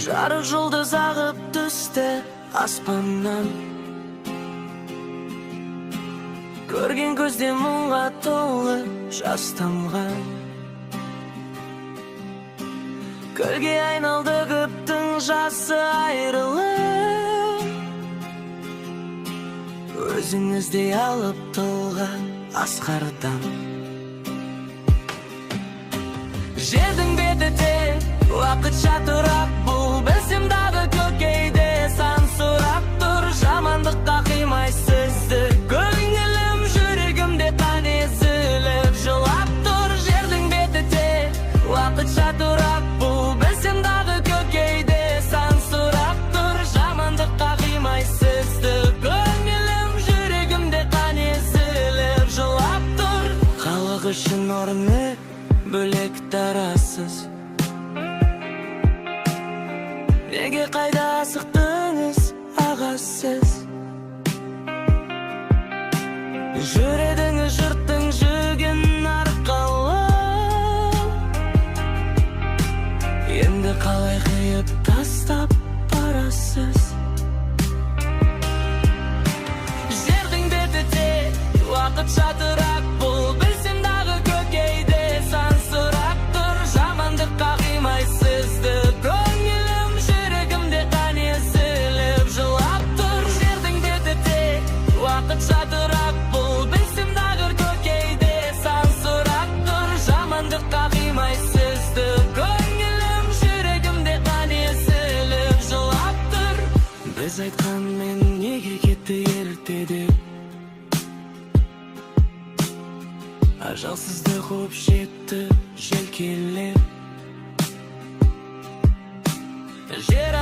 Жарық жұлдыз ағып түсті аспаннан. Көрген көзде мұңға толы жас тамған. Көлге айналды көптің жасы айрылып. Өзіңіздей алып толған асқардан. Жердің беті тек уақытша тұрап, бұл білсем дағы көкейде сан сұрап тұр. Жамандыққа қимайсызды көңілім, жүрегімде қан езіліп жылап тұр. Жердің беті тек уақытша тұрап, бұл білсем дағы көкейде сан сұрап тұр. Жамандыққа қимайсызды көңілім, жүрегімде қан езіліп жылап тұр. Халық үшін орны бөлек тарасыз. Неге қайда асықтыңыз ағасыз? Жүредіңіз жұрттың жүгін арқалы. Енді қалай қиып тастап барасыз? Жердің беті тек уақытша тұрап, бұл білсем дағы көкейде сан сұрап тұр. Жамандыққа қимайсызды көңілім, жүрегімде қан езіліп жылап тұр. Жердің беті тек уақытша тұрап, бұл білсем дағы көкейде сан сұрап тұр. Жамандыққа қимайсызды көңілім, жүрегімде қан езіліп жылап тұр. Біз айтқанмен неге кетті ертеде? Ажалсызды қуып жетті желкелеп. Жер